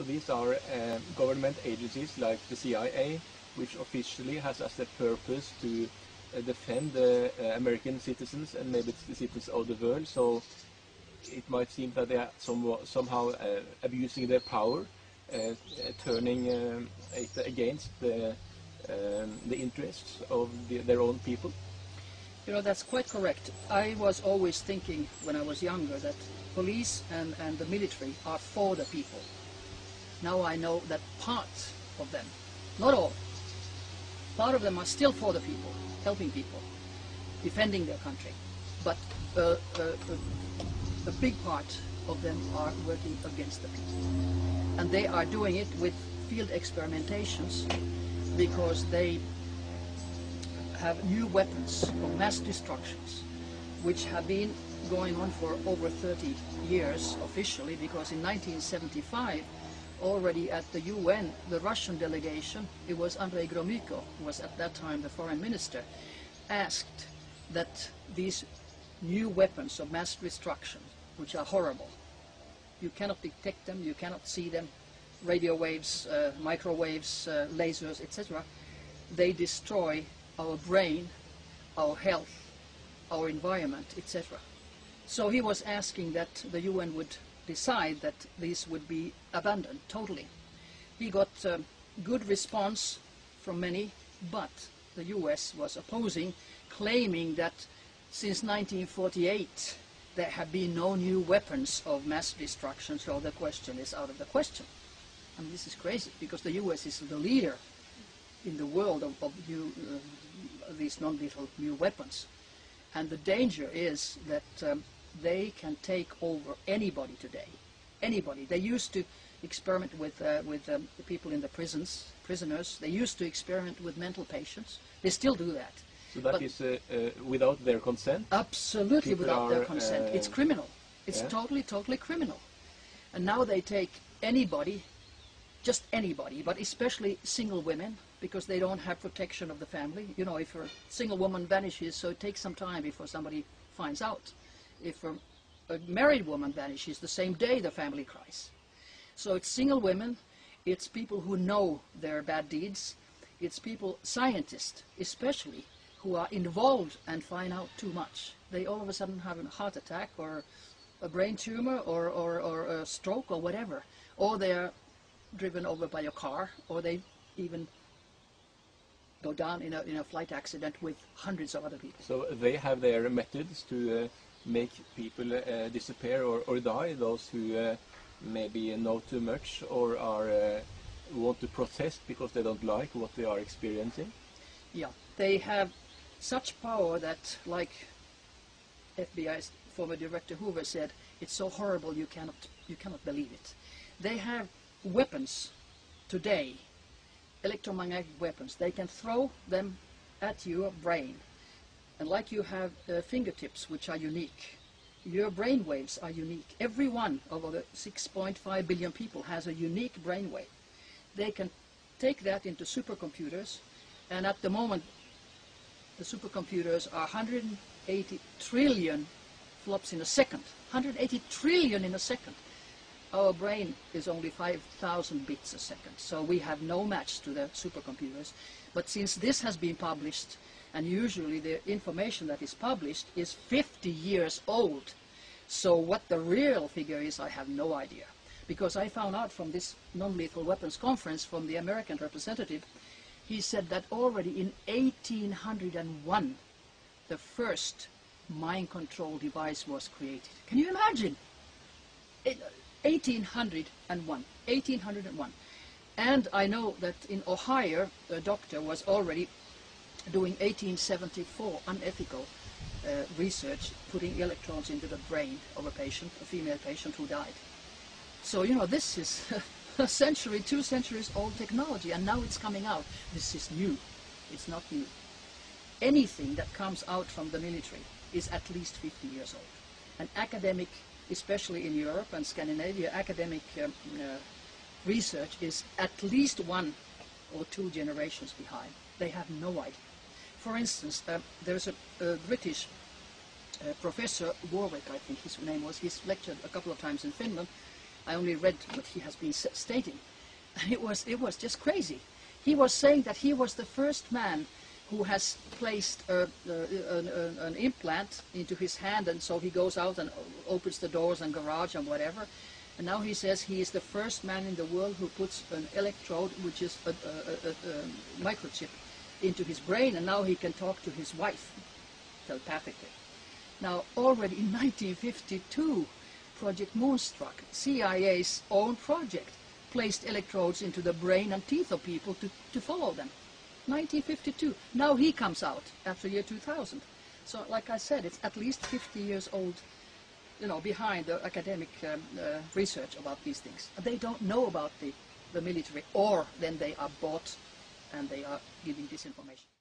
So these are government agencies like the CIA, which officially has as a purpose to defend American citizens and maybe the citizens of the world. So it might seem that they are somehow abusing their power, turning it against the interests of their own people. You know, that's quite correct. I was always thinking when I was younger that police and the military are for the people. Now I know that part of them, not all, part of them are still for the people, helping people, defending their country. But a big part of them are working against the people. And they are doing it with field experimentations because they have new weapons of mass destructions, which have been going on for over 30 years officially, because in 1975, already at the UN, the Russian delegation, it was Andrei Gromyko, who was at that time the foreign minister, asked that these new weapons of mass destruction, which are horrible, you cannot detect them, you cannot see them, radio waves, microwaves, lasers, etc., they destroy our brain, our health, our environment, etc. So he was asking that the UN would decide that these would be abandoned totally. He got good response from many, but the US was opposing, claiming that since 1948 there have been no new weapons of mass destruction, so the question is out of the question. I mean, this is crazy, because the US is the leader in the world of these non-lethal new weapons. And the danger is that they can take over anybody today. Anybody. They used to experiment with the people in the prisoners. They used to experiment with mental patients. They still do that. So that is without their consent? Absolutely without their consent. It's criminal. It's totally criminal. And now they take anybody, just anybody, but especially single women, because they don't have protection of the family. You know, if a single woman vanishes, so it takes some time before somebody finds out. If a married woman vanishes, the same day the family cries. So it's single women, it's people who know their bad deeds, it's people, scientists especially, who are involved and find out too much. They all of a sudden have a heart attack or a brain tumor or a stroke or whatever. Or they're driven over by a car, or they even go down in a flight accident with hundreds of other people. So they have their methods to make people disappear or die, those who maybe know too much or are want to protest because they don't like what they are experiencing. Yeah, they have such power that, like FBI's former director Hoover said, it's so horrible you cannot believe it. They have weapons today, electromagnetic weapons. They can throw them at your brain. And like you have fingertips, which are unique, your brain waves are unique. Every one of the 6.5 billion people has a unique brain wave. They can take that into supercomputers, and at the moment the supercomputers are 180 trillion flops in a second. 180 trillion in a second. Our brain is only 5,000 bits a second, so we have no match to the supercomputers. But since this has been published, and usually the information that is published is 50 years old, so what the real figure is, I have no idea. Because I found out from this non-lethal weapons conference from the American representative, he said that already in 1801, the first mind control device was created. Can you imagine? 1801. And I know that in Ohio, a doctor was already doing 1874 unethical research, putting electrodes into the brain of a patient, a female patient who died. So, you know, this is a century, 2 centuries old technology, and now it's coming out. This is new. It's not new. Anything that comes out from the military is at least 50 years old. And academic, especially in Europe and Scandinavia, academic research is at least 1 or 2 generations behind. They have no idea. For instance, there's a British Professor Warwick, I think his name was, he's lectured a couple of times in Finland. I only read what he has been stating. And it was just crazy. He was saying that he was the first man who has placed an implant into his hand, and so he goes out and opens the doors and garage and whatever. And now he says he is the first man in the world who puts an electrode, which is a microchip, into his brain, and now he can talk to his wife telepathically. Now, already in 1952, Project Moonstruck, CIA's own project, placed electrodes into the brain and teeth of people to follow them. 1952. Now he comes out after year 2000. So, like I said, it's at least 50 years old, you know, behind the academic research about these things. They don't know about the military, or then they are bought and they are giving disinformation.